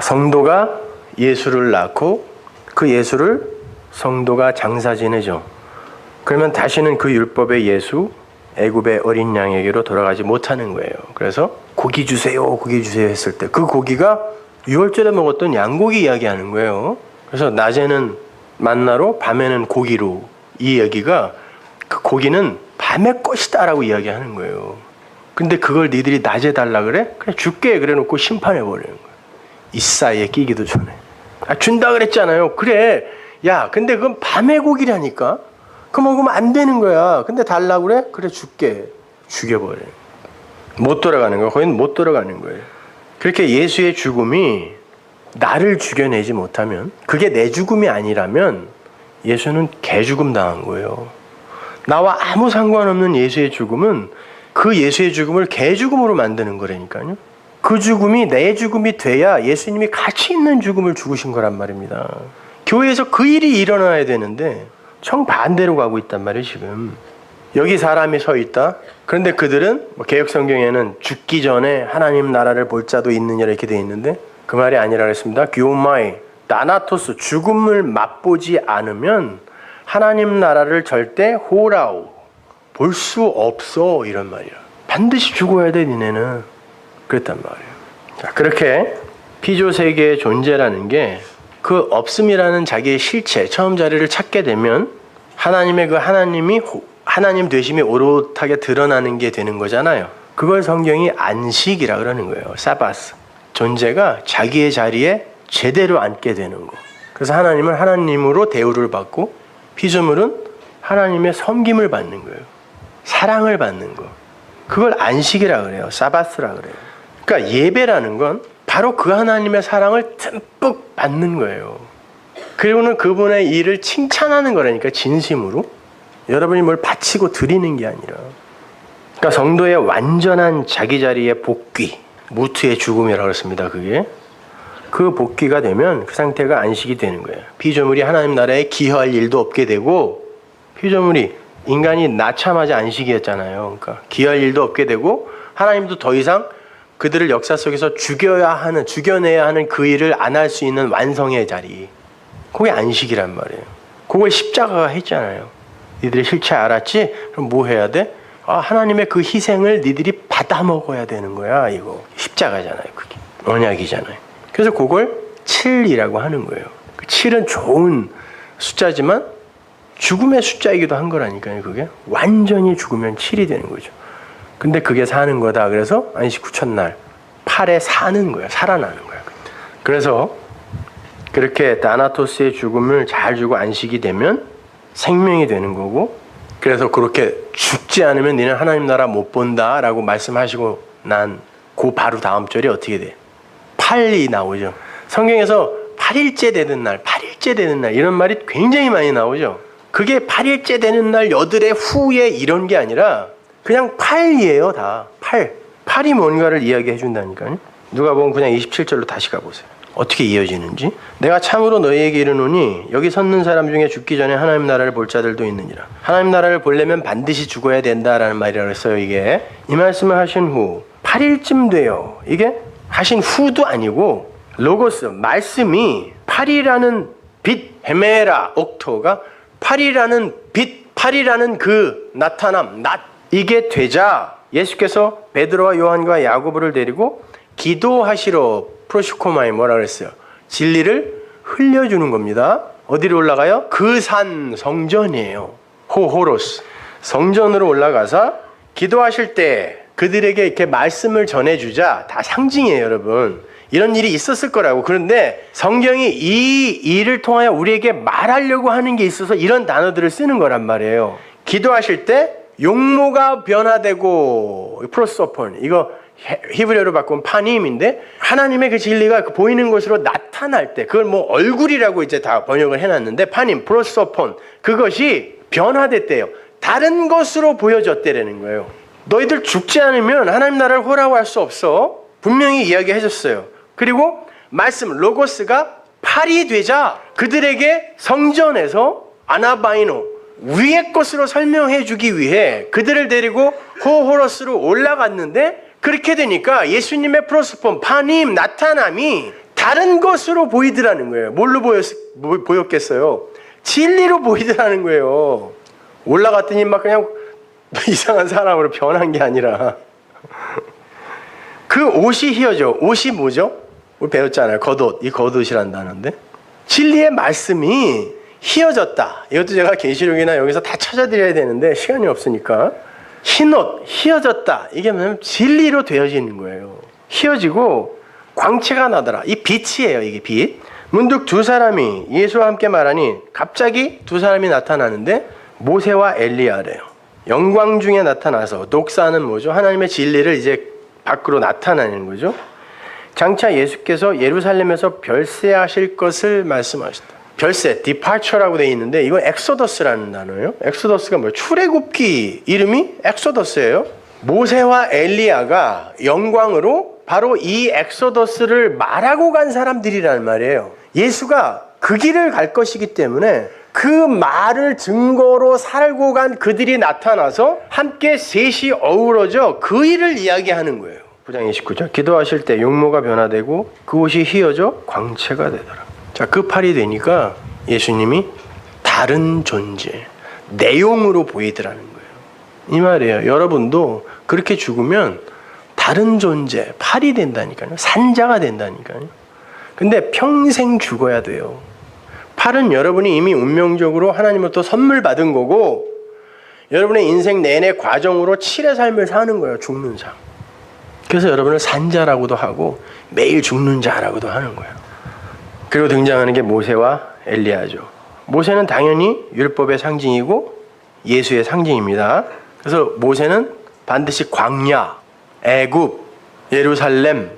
성도가 예수를 낳고 그 예수를 성도가 장사 지내죠. 그러면 다시는 그 율법의 예수, 애굽의 어린 양에게로 돌아가지 못하는 거예요. 그래서 고기 주세요, 고기 주세요 했을 때 그 고기가 유월절에 먹었던 양고기 이야기하는 거예요. 그래서 낮에는 만나로, 밤에는 고기로, 이 얘기가 그 고기는 밤의 것이다라고 이야기하는 거예요. 근데 그걸 니들이 낮에 달라 그래? 그래 줄게 그래 놓고 심판해 버리는 거예요. 이 사이에 끼기도 전에. 준다 그랬잖아요. 그래. 야, 근데 그건 밤의 고기라니까. 그거 먹으면 안 되는 거야. 근데 달라 그래? 그래 줄게. 죽여버려. 못 돌아가는 거야. 거기는 못 돌아가는 거예요. 그렇게 예수의 죽음이 나를 죽여내지 못하면, 그게 내 죽음이 아니라면 예수는 개죽음 당한 거예요. 나와 아무 상관없는 예수의 죽음은 그 예수의 죽음을 개죽음으로 만드는 거라니까요. 그 죽음이 내 죽음이 돼야 예수님이 가치 있는 죽음을 죽으신 거란 말입니다. 교회에서 그 일이 일어나야 되는데 정반대로 가고 있단 말이에요. 지금 여기 사람이 서 있다. 그런데 그들은 개역성경에는 죽기 전에 하나님 나라를 볼 자도 있느냐 이렇게 돼 있는데 그 말이 아니라 그랬습니다. 규오마이 나나토스, 죽음을 맛보지 않으면 하나님 나라를 절대 호라우 볼 수 없어, 이런 말이야. 반드시 죽어야 돼 니네는. 그랬단 말이에요. 자, 그렇게 피조 세계의 존재라는 게 그 없음이라는 자기의 실체, 처음 자리를 찾게 되면 하나님의 그 하나님이 하나님 되심이 오롯하게 드러나는 게 되는 거잖아요. 그걸 성경이 안식이라 그러는 거예요. 사바스. 존재가 자기의 자리에 제대로 앉게 되는 거. 그래서 하나님은 하나님으로 대우를 받고 피조물은 하나님의 섬김을 받는 거예요. 사랑을 받는 거. 그걸 안식이라 그래요. 사바스라 그래요. 그러니까 예배라는 건 바로 그 하나님의 사랑을 듬뿍 받는 거예요. 그리고는 그분의 일을 칭찬하는 거라니까, 진심으로. 여러분이 뭘 바치고 드리는 게 아니라. 그러니까 성도의 완전한 자기 자리의 복귀, 무트의 죽음이라고 그랬습니다. 그게. 그 복귀가 되면 그 상태가 안식이 되는 거예요. 피조물이 하나님 나라에 기여할 일도 없게 되고, 피조물이 인간이 낳자마자 안식이었잖아요. 그러니까 기여할 일도 없게 되고 하나님도 더 이상 그들을 역사 속에서 죽여내야 하는 그 일을 안 할 수 있는 완성의 자리. 그게 안식이란 말이에요. 그걸 십자가가 했잖아요. 니들이 실체 알았지? 그럼 뭐 해야 돼? 하나님의 그 희생을 니들이 받아 먹어야 되는 거야. 이거 십자가잖아요. 그게 언약이잖아요. 그래서 그걸 7이라고 하는 거예요. 7은 좋은 숫자지만 죽음의 숫자이기도 한 거라니까요. 그게 완전히 죽으면 7이 되는 거죠. 근데 그게 사는 거다. 그래서 안식 후천날 8에 사는 거야. 살아나는 거야. 그래서 그렇게 다나토스의 죽음을 잘 주고 안식이 되면 생명이 되는 거고, 그래서 그렇게 죽지 않으면 너는 하나님 나라 못 본다라고 말씀하시고 난 그 바로 다음 절이 어떻게 돼? 8이 나오죠. 성경에서 8일째 되는 날, 8일째 되는 날 이런 말이 굉장히 많이 나오죠. 그게 8일째 되는 날 여드레 후에 이런 게 아니라 그냥 8이에요. 다 8이 뭔가를 이야기해 준다니까요. 누가복음 그냥 27절로 다시 가보세요. 어떻게 이어지는지. 내가 참으로 너희에게 이르노니 여기 섰는 사람 중에 죽기 전에 하나님 나라를 볼 자들도 있느니라. 하나님 나라를 보려면 반드시 죽어야 된다라는 말이라고 했어요. 이게 이 말씀을 하신 후 8일쯤 돼요. 이게 하신 후도 아니고 로고스 말씀이 8이라는 빛 헤메라 옥토가 8이라는 빛, 8이라는 그 나타남, 이게 되자 예수께서 베드로와 요한과 야고보를 데리고 기도하시러 프로시코마에 뭐라 그랬어요? 진리를 흘려주는 겁니다. 어디로 올라가요? 그 산 성전이에요. 호호로스. 성전으로 올라가서 기도하실 때 그들에게 이렇게 말씀을 전해주자. 다 상징이에요, 여러분. 이런 일이 있었을 거라고. 그런데 성경이 이 일을 통하여 우리에게 말하려고 하는 게 있어서 이런 단어들을 쓰는 거란 말이에요. 기도하실 때 용모가 변화되고 프로소폰, 이거 히브리어로 바꾸면 파님인데 하나님의 그 진리가 보이는 것으로 나타날 때, 그걸 뭐 얼굴이라고 이제 다 번역을 해놨는데 파님, 프로소폰, 그것이 변화됐대요. 다른 것으로 보여졌대라는 거예요. 너희들 죽지 않으면 하나님 나라를 호라고 할 수 없어. 분명히 이야기해줬어요. 그리고 말씀 로고스가 8이 되자 그들에게 성전에서 아나바이노 위의 것으로 설명해 주기 위해 그들을 데리고 호호로스로 올라갔는데, 그렇게 되니까 예수님의 프로스폰 파님 나타남이 다 다른 것으로 보이더라는 거예요. 뭘로 보였겠어요? 진리로 보이더라는 거예요. 올라갔더니 막 그냥 이상한 사람으로 변한 게 아니라 그 옷이 휘어져. 옷이 뭐죠? 우리 배웠잖아요. 겉옷. 이 겉옷이란 단어인데 진리의 말씀이 휘어졌다. 이것도 제가 계시록이나 여기서 다 찾아드려야 되는데 시간이 없으니까 흰옷 휘어졌다. 이게 뭐냐면 진리로 되어지는 거예요. 휘어지고 광채가 나더라. 이 빛이에요. 이게 빛. 문득 두 사람이 예수와 함께 말하니 갑자기 두 사람이 나타나는데 모세와 엘리야래요. 영광 중에 나타나서 독사는 뭐죠? 하나님의 진리를 이제 밖으로 나타내는 거죠. 장차 예수께서 예루살렘에서 별세하실 것을 말씀하셨다. 별세, departure라고 되어 있는데 이건 엑소더스라는 단어예요. 엑소더스가 뭐예요? 출애굽기 이름이 엑소더스예요. 모세와 엘리야가 영광으로 바로 이 엑소더스를 말하고 간 사람들이라는 말이에요. 예수가 그 길을 갈 것이기 때문에 그 말을 증거로 살고 간 그들이 나타나서 함께 셋이 어우러져 그 일을 이야기하는 거예요. 9장 29절 기도하실 때 용모가 변화되고 그 옷이 휘어져 광채가 되더라. 자, 그 팔이 되니까 예수님이 다른 존재, 내용으로 보이더라는 거예요. 이 말이에요. 여러분도 그렇게 죽으면 다른 존재, 팔이 된다니까요. 산자가 된다니까요. 근데 평생 죽어야 돼요. 팔은 여러분이 이미 운명적으로 하나님으로부터 선물 받은 거고 여러분의 인생 내내 과정으로 칠의 삶을 사는 거예요. 죽는 삶. 그래서 여러분을 산자라고도 하고 매일 죽는 자라고도 하는 거예요. 그리고 등장하는 게 모세와 엘리야죠. 모세는 당연히 율법의 상징이고 예수의 상징입니다. 그래서 모세는 반드시 광야, 애굽, 예루살렘,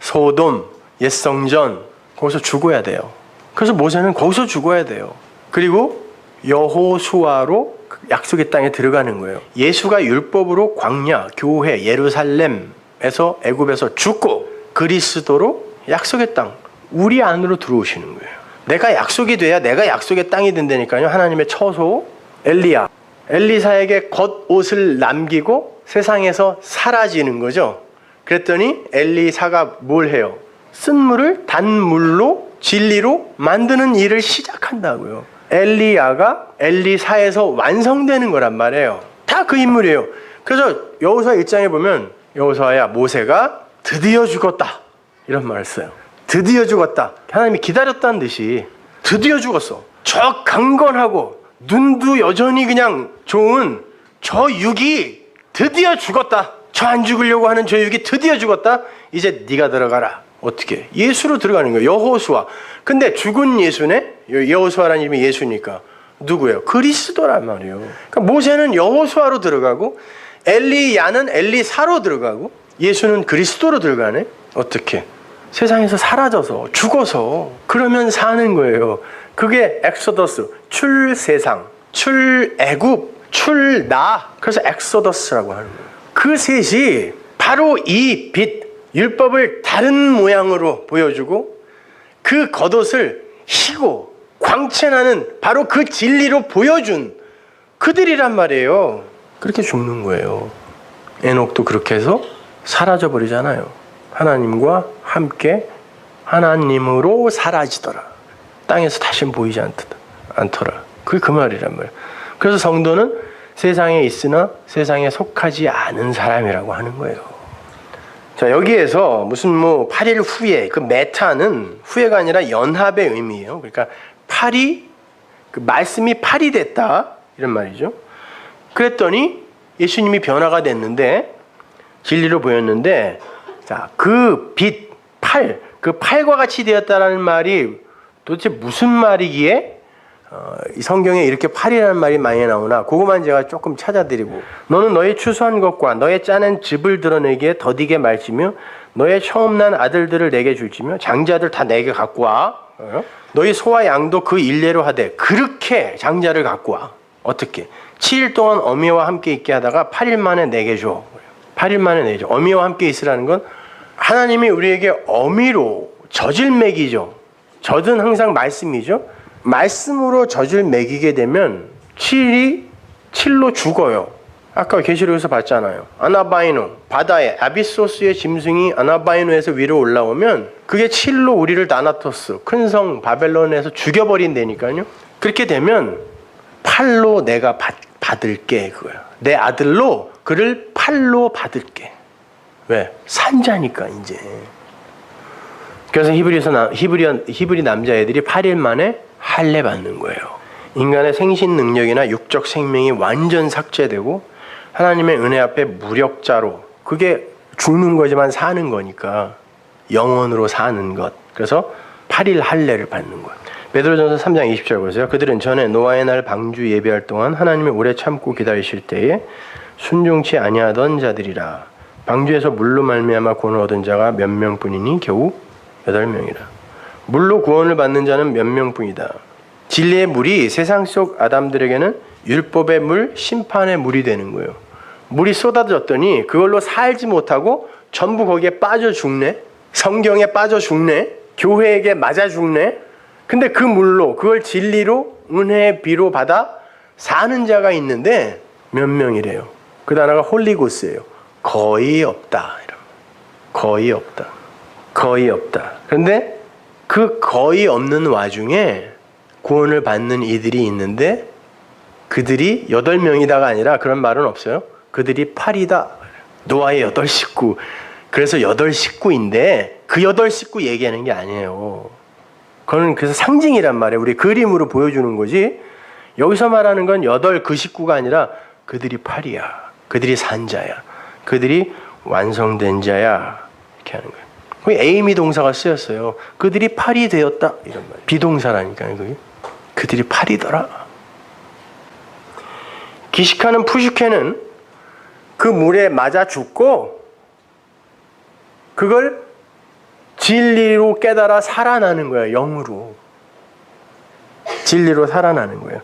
소돔, 옛성전 거기서 죽어야 돼요. 그래서 모세는 거기서 죽어야 돼요. 그리고 여호수아로 약속의 땅에 들어가는 거예요. 예수가 율법으로 광야, 교회, 예루살렘에서 애굽에서 죽고 그리스도로 약속의 땅, 우리 안으로 들어오시는 거예요. 내가 약속이 돼야 내가 약속의 땅이 된다니까요. 하나님의 처소 엘리야, 엘리사에게 겉옷을 남기고 세상에서 사라지는 거죠. 그랬더니 엘리사가 뭘 해요? 쓴물을 단물로 진리로 만드는 일을 시작한다고요. 엘리야가 엘리사에서 완성되는 거란 말이에요. 다 그 인물이에요. 그래서 여호수아 1장에 보면 여호수아야 모세가 드디어 죽었다 이런 말을 써요. 드디어 죽었다. 하나님이 기다렸다는 듯이 드디어 죽었어. 저 강건하고 눈도 여전히 그냥 좋은 저 육이 드디어 죽었다. 저 안 죽으려고 하는 저 육이 드디어 죽었다. 이제 네가 들어가라. 어떻게? 예수로 들어가는 거예요. 여호수아. 근데 죽은 예수네? 여호수아라는 이름이 예수니까 누구예요? 그리스도란 말이에요. 그러니까 모세는 여호수아로 들어가고 엘리야는 엘리사로 들어가고 예수는 그리스도로 들어가네? 어떻게? 세상에서 사라져서 죽어서 그러면 사는 거예요. 그게 엑소더스, 출세상, 출애굽, 출나. 그래서 엑소더스라고 하는 거예요. 그 셋이 바로 이 빛, 율법을 다른 모양으로 보여주고 그 겉옷을 희고 광채나는 바로 그 진리로 보여준 그들이란 말이에요. 그렇게 죽는 거예요. 에녹도 그렇게 해서 사라져 버리잖아요. 하나님과 함께 하나님으로 사라지더라. 땅에서 다시는 보이지 않더라. 그게 그 말이란 말이에요. 그래서 성도는 세상에 있으나 세상에 속하지 않은 사람이라고 하는 거예요. 자, 여기에서 무슨 8일 후에 그 메타는 후회가 아니라 연합의 의미예요. 그러니까 그 말씀이 팔이 됐다 이런 말이죠. 그랬더니 예수님이 변화가 됐는데 진리로 보였는데 자, 그 빛, 그 팔과 같이 되었다라는 말이 도대체 무슨 말이기에 이 성경에 이렇게 팔이라는 말이 많이 나오나 그것만 제가 조금 찾아드리고 너는 너의 추수한 것과 너의 짜낸 즙을 드러내기에 더디게 말지며 너의 처음 난 아들들을 내게 줄지며 장자들 다 내게 갖고 와. 너희 소와 양도 그 일례로 하되 그렇게 장자를 갖고 와. 어떻게? 7일 동안 어미와 함께 있게 하다가 8일 만에 내게 줘. 8일 만에 내게 줘. 어미와 함께 있으라는 건 하나님이 우리에게 어미로 젖을 먹이죠. 젖은 항상 말씀이죠. 말씀으로 젖을 먹이게 되면 7로 죽어요. 아까 계시록에서 봤잖아요. 아나바이노, 바다에 아비소스의 짐승이 아나바이노에서 위로 올라오면 그게 칠로 우리를 나나토스, 큰 성 바벨론에서 죽여버린다니까요. 그렇게 되면 팔로 내가 받을게, 그거야. 내 아들로 그를 팔로 받을게. 왜? 산자니까 이제. 그래서 히브리 남자애들이 8일 만에 할례 받는 거예요. 인간의 생신 능력이나 육적 생명이 완전 삭제되고 하나님의 은혜 앞에 무력자로, 그게 죽는 거지만 사는 거니까 영원으로 사는 것. 그래서 8일 할례를 받는 거예요. 베드로전서 3장 20절 보세요. 그들은 전에 노아의 날 방주 예배할 동안 하나님을 오래 참고 기다리실 때에 순종치 아니하던 자들이라. 방주에서 물로 말미암아 구원을 얻은 자가 몇 명뿐이니 겨우 8명이라. 물로 구원을 받는 자는 몇 명뿐이다. 진리의 물이 세상 속 아담들에게는 율법의 물, 심판의 물이 되는 거예요. 물이 쏟아졌더니 그걸로 살지 못하고 전부 거기에 빠져 죽네. 성경에 빠져 죽네. 교회에게 맞아 죽네. 근데 그 물로, 그걸 진리로 은혜의 비로 받아 사는 자가 있는데 몇 명이래요. 그 단어가 홀리고스예요. 거의 없다. 거의 없다. 거의 없다. 그런데 그 거의 없는 와중에 구원을 받는 이들이 있는데 그들이 8명이다가 아니라 그런 말은 없어요. 그들이 8이다. 노아의 8식구. 그래서 8식구인데 그 8식구 얘기하는 게 아니에요. 그건 그래서 상징이란 말이에요. 우리 그림으로 보여주는 거지. 여기서 말하는 건 8 식구가 아니라 그들이 8이야. 그들이 산자야. 그들이 완성된 자야. 이렇게 하는 거예요. 거기 에이미 동사가 쓰였어요. 그들이 8이 되었다. 이런 말. 비동사라니까요. 그게. 그들이 8이더라. 기식하는 푸슈케는 그 물에 맞아 죽고 그걸 진리로 깨달아 살아나는 거예요. 영으로. 진리로 살아나는 거예요.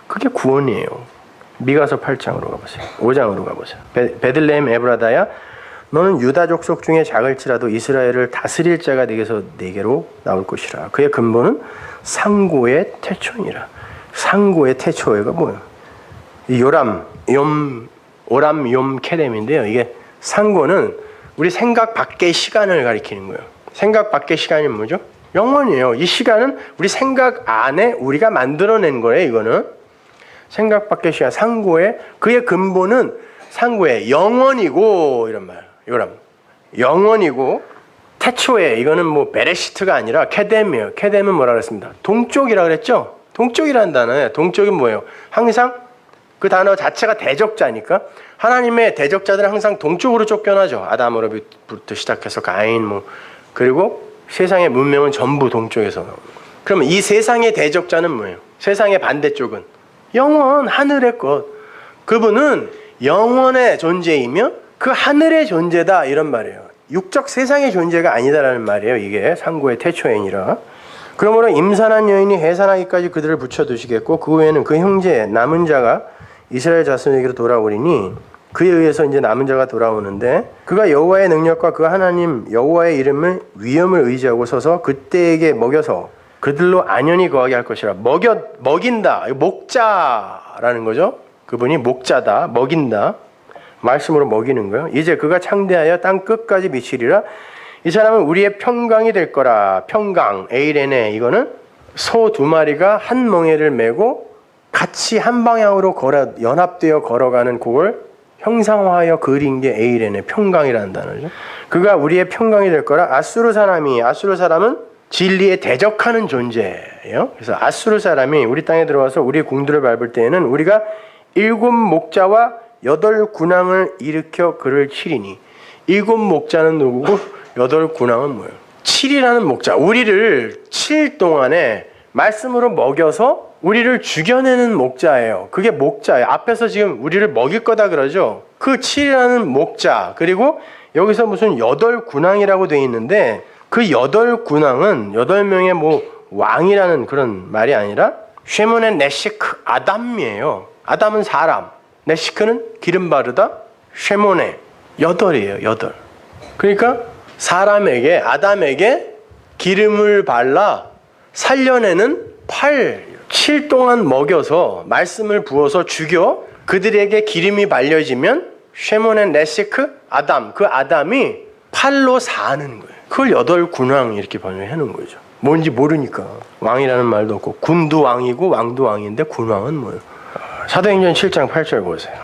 그게 구원이에요. 미가서 8장으로 가보세요. 5장으로 가보세요. 베들레헴 에브라다야, 너는 유다 족속 중에 작을지라도 이스라엘을 다스릴 자가 내게로 나올 것이라. 그의 근본은 상고의 태초이라. 상고의 태초가 뭐예요? 오람, 욤, 케뎀인데요. 이게 상고는 우리 생각 밖의 시간을 가리키는 거예요. 생각 밖의 시간이 뭐죠? 영원이에요. 이 시간은 우리 생각 안에 우리가 만들어낸 거예요. 이거는 생각 밖의 시간, 상고의, 그의 근본은 상고의 영원이고, 이런 말. 요람 영원이고, 태초에, 이거는 뭐 베레시트가 아니라 케뎀이에요. 케뎀은 뭐라 그랬습니다? 동쪽이라 그랬죠? 동쪽이라는 단어예요. 동쪽은 뭐예요? 항상 그 단어 자체가 대적자니까 하나님의 대적자들은 항상 동쪽으로 쫓겨나죠. 아담으로부터 시작해서 가인, 그리고 세상의 문명은 전부 동쪽에서 나옵니다. 그러면 이 세상의 대적자는 뭐예요? 세상의 반대쪽은 영원, 하늘의 것. 그분은 영원의 존재이며 그 하늘의 존재다, 이런 말이에요. 육적 세상의 존재가 아니다라는 말이에요. 이게 상고의 태초이니라. 그러므로 임산한 여인이 해산하기까지 그들을 붙여두시겠고 그 후에는 그 형제 남은 자가 이스라엘 자손에게로 돌아오리니, 그에 의해서 이제 남은 자가 돌아오는데, 그가 여호와의 능력과 그 하나님 여호와의 이름을 위엄을 의지하고 서서 그때에게 먹여서 그들로 안연히 거하게 할 것이라. 먹인다. 목자라는 거죠. 그분이 목자다. 먹인다. 말씀으로 먹이는 거예요. 이제 그가 창대하여 땅 끝까지 미치리라. 이 사람은 우리의 평강이 될 거라. 평강, 에이레네. 이거는 소 2마리가 한 멍에를 메고 같이 한 방향으로 연합되어 걸어가는 그걸 형상화하여 그린 게 에이레네, 평강이라는 단어죠. 그가 우리의 평강이 될 거라. 아수르 사람은 진리에 대적하는 존재예요. 그래서 아수르 사람이 우리 땅에 들어와서 우리 궁들을 밟을 때에는 우리가 7 목자와 8 군왕을 일으켜 그를 치리니. 7 목자는 누구고 8 군왕은 뭐예요? 7이라는 목자, 우리를 7 동안에 말씀으로 먹여서 우리를 죽여내는 목자예요. 그게 목자예요. 앞에서 지금 우리를 먹일 거다 그러죠. 그 7이라는 목자, 그리고 여기서 무슨 8 군왕이라고 되어 있는데 그 8 군왕은 8명의 왕이라는 그런 말이 아니라 쉐몬의 네시크 아담이에요. 아담은 사람, 네시크는 기름 바르다, 쉐몬의 8이에요. 8. 그러니까 사람에게, 아담에게 기름을 발라 살려내는 7 동안 먹여서 말씀을 부어서 죽여 그들에게 기름이 발려지면 쉐몬 레세크 아담, 그 아담이 팔로 사는 거예요. 그걸 8군왕 이렇게 번역해 놓은 거죠. 뭔지 모르니까. 왕이라는 말도 없고 군도 왕이고 왕도 왕인데 군왕은 뭐예요? 사도행전 7장 8절 보세요.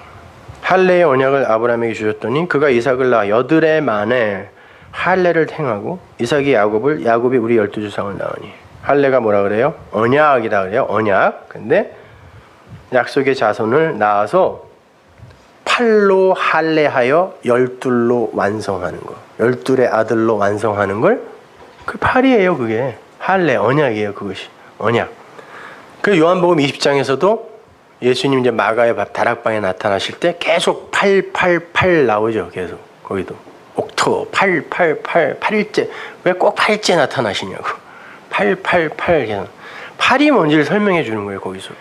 할례의 언약을 아브라함에게 주셨더니 그가 이삭을 낳아 8해 만에 할례를 행하고 이삭이 야곱을, 야곱이 우리 12조상을 낳으니. 할례가 뭐라 그래요? 언약이다 그래요. 언약. 근데 약속의 자손을 낳아서 팔로 할례하여 12로 완성하는 거. 12의 아들로 완성하는 걸 그 팔이에요. 그게 할례 언약이에요. 그것이 언약. 그 요한복음 20장에서도 예수님 이제 마가의 다락방에 나타나실 때 계속 888 나오죠. 계속 거기도 옥토 888 8일째. 왜 꼭 8일째 나타나시냐고. 888 계속. 팔이 뭔지를 설명해 주는 거예요. 거기서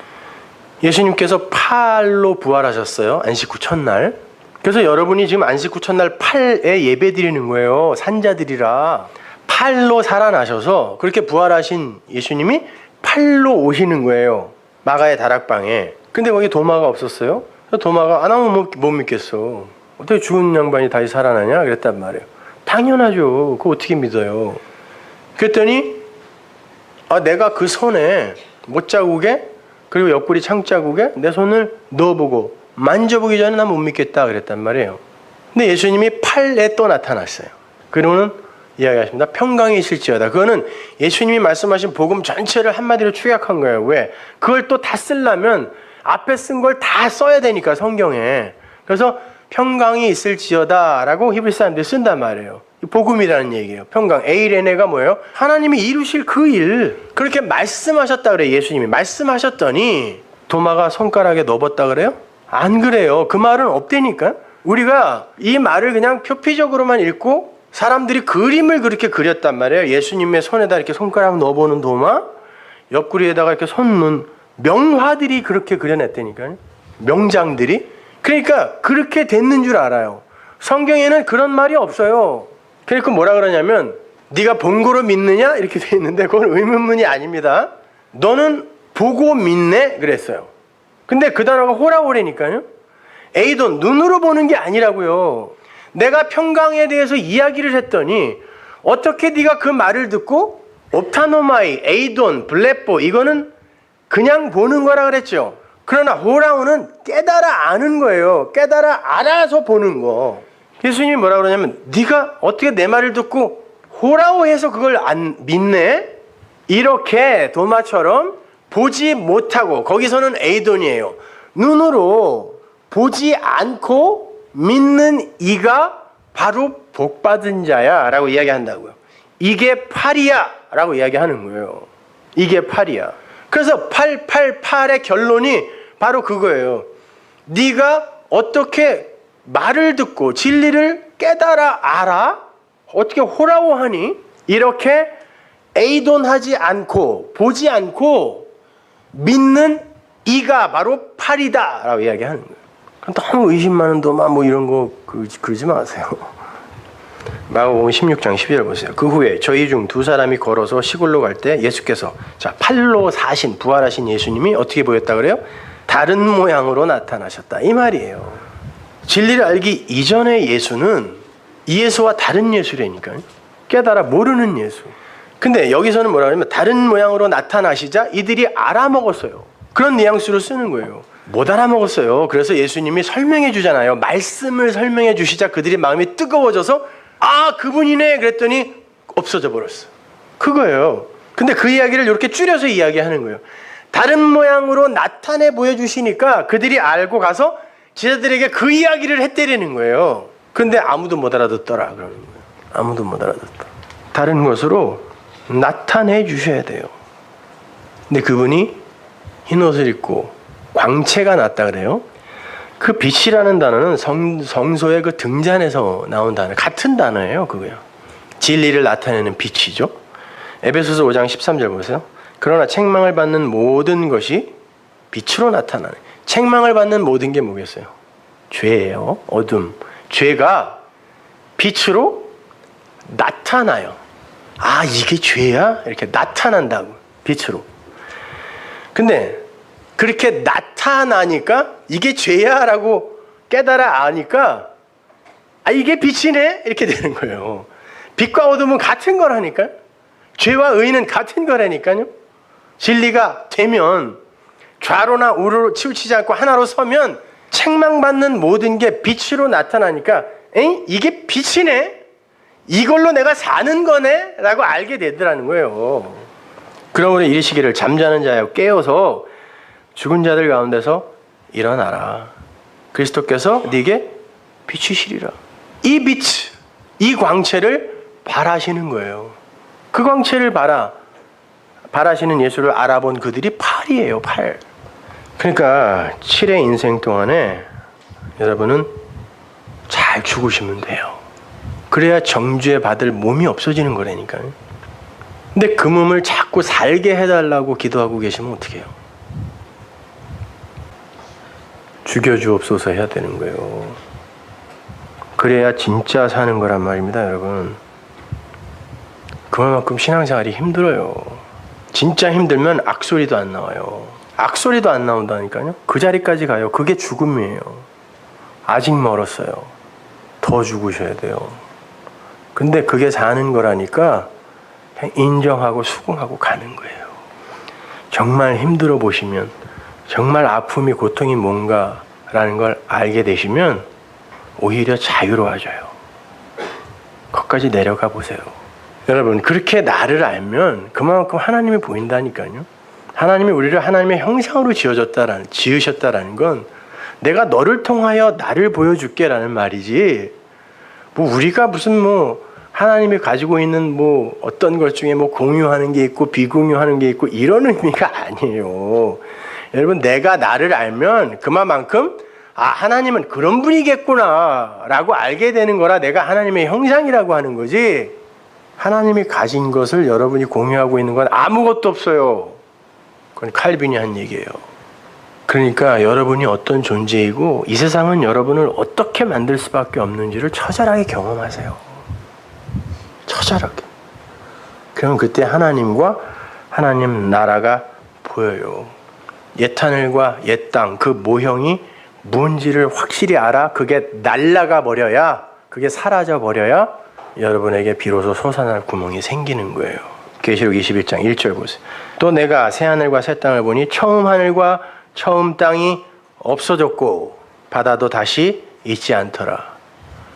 예수님께서 팔로 부활하셨어요. 안식 후 첫날. 그래서 여러분이 지금 안식 후 첫날 팔에 예배 드리는 거예요. 산자들이라. 팔로 살아나셔서 그렇게 부활하신 예수님이 팔로 오시는 거예요. 마가의 다락방에. 근데 거기 도마가 없었어요. 도마가 나면 못 믿겠어. 어떻게 죽은 양반이 다시 살아나냐? 그랬단 말이에요. 당연하죠. 그거 어떻게 믿어요? 그랬더니 내가 그 손에 못자국에 그리고 옆구리 창자국에 내 손을 넣어보고 만져보기 전에 난 못 믿겠다 그랬단 말이에요. 근데 예수님이 팔에 또 나타났어요. 그리고는 이야기하십니다. 평강이 있을지어다. 그거는 예수님이 말씀하신 복음 전체를 한마디로 축약한 거예요. 왜? 그걸 또 다 쓰려면 앞에 쓴 걸 다 써야 되니까 성경에. 그래서 평강이 있을지어다 라고 히브리 사람들이 쓴단 말이에요. 복음이라는 얘기예요. 평강. 에이레네가 뭐예요? 하나님이 이루실 그 일. 그렇게 말씀하셨다 그래요. 예수님이. 말씀하셨더니 도마가 손가락에 넣어봤다 그래요? 안 그래요. 그 말은 없다니까. 우리가 이 말을 그냥 표피적으로만 읽고 사람들이 그림을 그렇게 그렸단 말이에요. 예수님의 손에다 이렇게 손가락 넣어보는 도마, 옆구리에다가 이렇게 손 넣은 명화들이 그렇게 그려냈다니까요. 명장들이. 그러니까 그렇게 됐는 줄 알아요. 성경에는 그런 말이 없어요. 그러니까 뭐라 그러냐면 네가 본 거로 믿느냐? 이렇게 돼 있는데 그건 의문문이 아닙니다. 너는 보고 믿네? 그랬어요. 근데 그 단어가 호라오레니까요. 에이돈, 눈으로 보는 게 아니라고요. 내가 평강에 대해서 이야기를 했더니 어떻게 네가 그 말을 듣고 옵타노마이, 에이돈, 블레포 이거는 그냥 보는 거라 그랬죠. 그러나 호라오는 깨달아 아는 거예요. 깨달아 알아서 보는 거. 예수님이 뭐라 그러냐면 네가 어떻게 내 말을 듣고 호라오해서 그걸 안 믿네? 이렇게 도마처럼 보지 못하고 거기서는 에이돈이에요. 눈으로 보지 않고 믿는 이가 바로 복받은 자야 라고 이야기한다고요. 이게 팔이야 라고 이야기하는 거예요. 이게 팔이야. 그래서 888의 결론이 바로 그거예요. 네가 어떻게 말을 듣고 진리를 깨달아 알아? 어떻게 호라오하니? 이렇게 에이돈하지 않고 보지 않고 믿는 이가 바로 팔이다 라고 이야기하는 거예요. 너무 의심 많은 도마 뭐 이런 거 그러지 마세요. 마가복음 16장 12절 보세요. 그 후에 저희 중 두 사람이 걸어서 시골로 갈 때 예수께서 팔로 사신 부활하신 예수님이 어떻게 보였다 그래요? 다른 모양으로 나타나셨다 이 말이에요. 진리를 알기 이전의 예수는 이 예수와 다른 예수라니까요. 깨달아 모르는 예수. 근데 여기서는 뭐라 그러냐면 다른 모양으로 나타나시자 이들이 알아먹었어요. 그런 뉘앙스로 쓰는 거예요. 못 알아먹었어요. 그래서 예수님이 설명해 주잖아요. 말씀을 설명해 주시자 그들이 마음이 뜨거워져서 그분이네 그랬더니 없어져 버렸어. 그거예요. 근데 그 이야기를 이렇게 줄여서 이야기하는 거예요. 다른 모양으로 나타내 보여주시니까 그들이 알고 가서 제자들에게 그 이야기를 했대라는 거예요. 근데 아무도 못 알아듣더라 그러는 거예요. 아무도 못 알아듣다. 다른 것으로 나타내 주셔야 돼요. 근데 그분이 흰 옷을 입고 광채가 났다 그래요. 그 빛이라는 단어는 성소의 그 등잔에서 나온 단어, 같은 단어예요. 그거요. 진리를 나타내는 빛이죠. 에베소서 5장 13절 보세요. 그러나 책망을 받는 모든 것이 빛으로 나타나네. 책망을 받는 모든 게 뭐겠어요? 죄예요. 어둠. 죄가 빛으로 나타나요. 이게 죄야? 이렇게 나타난다고. 빛으로. 근데 그렇게 나타나니까 이게 죄야라고 깨달아 아니까 이게 빛이네 이렇게 되는 거예요. 빛과 어둠은 같은 거라니까요. 죄와 의는 같은 거라니까요. 진리가 되면 좌로나 우로로 치우치지 않고 하나로 서면 책망받는 모든 게 빛으로 나타나니까 이게 빛이네? 이걸로 내가 사는 거네? 라고 알게 되더라는 거예요. 그러므로 이르시기를 잠자는 자여 깨어서 죽은 자들 가운데서 일어나라. 그리스도께서 네게 비추시리라. 이 빛, 이 광채를 바라시는 거예요. 그 광채를 바라시는 예수를 알아본 그들이 8이에요. 8. 그러니까 7의 인생 동안에 여러분은 잘 죽으시면 돼요. 그래야 정죄 받을 몸이 없어지는 거라니까요. 근데 그 몸을 자꾸 살게 해달라고 기도하고 계시면 어떡해요? 죽여주옵소서 해야 되는 거예요. 그래야 진짜 사는 거란 말입니다, 여러분. 그만큼 신앙생활이 힘들어요. 진짜 힘들면 악소리도 안 나와요. 악소리도 안 나온다니까요. 그 자리까지 가요. 그게 죽음이에요. 아직 멀었어요. 더 죽으셔야 돼요. 근데 그게 사는 거라니까 그냥 인정하고 수긍하고 가는 거예요. 정말 힘들어 보시면, 정말 아픔이 고통이 뭔가라는 걸 알게 되시면 오히려 자유로워져요. 거기까지 내려가 보세요. 여러분, 그렇게 나를 알면 그만큼 하나님이 보인다니까요. 하나님이 우리를 하나님의 형상으로 지으셨다라는 건 내가 너를 통하여 나를 보여줄게라는 말이지, 우리가 무슨 하나님이 가지고 있는 어떤 것 중에 공유하는 게 있고 비공유하는 게 있고 이런 의미가 아니에요. 여러분, 내가 나를 알면 그만큼 하나님은 그런 분이겠구나 라고 알게 되는 거라 내가 하나님의 형상이라고 하는 거지, 하나님이 가진 것을 여러분이 공유하고 있는 건 아무것도 없어요. 그건 칼빈이 한 얘기예요. 그러니까 여러분이 어떤 존재이고 이 세상은 여러분을 어떻게 만들 수밖에 없는지를 처절하게 경험하세요. 처절하게. 그럼 그때 하나님과 하나님 나라가 보여요. 옛 하늘과 옛 땅, 그 모형이 뭔지를 확실히 알아. 그게 날아가 버려야, 그게 사라져 버려야 여러분에게 비로소 솟아날 구멍이 생기는 거예요. 계시록 21장 1절 보세요. 또 내가 새 하늘과 새 땅을 보니 처음 하늘과 처음 땅이 없어졌고 바다도 다시 있지 않더라.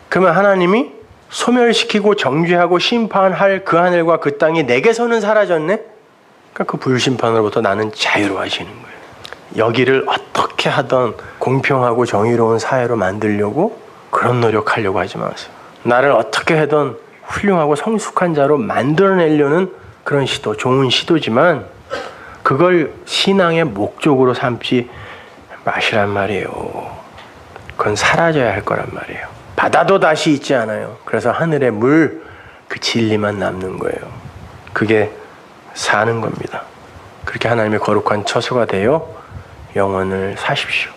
그러면 하나님이 소멸시키고 정죄하고 심판할 그 하늘과 그 땅이 내게서는 사라졌네? 그러니까 그 불심판으로부터 나는 자유로워지는 거예요. 여기를 어떻게 하던 공평하고 정의로운 사회로 만들려고 그런 노력하려고 하지 마세요. 나를 어떻게 하든 훌륭하고 성숙한 자로 만들어내려는 그런 시도, 좋은 시도지만 그걸 신앙의 목적으로 삼지 마시란 말이에요. 그건 사라져야 할 거란 말이에요. 바다도 다시 있지 않아요. 그래서 하늘의 물, 그 진리만 남는 거예요. 그게 사는 겁니다. 그렇게 하나님의 거룩한 처소가 되어 영혼을 사십시오.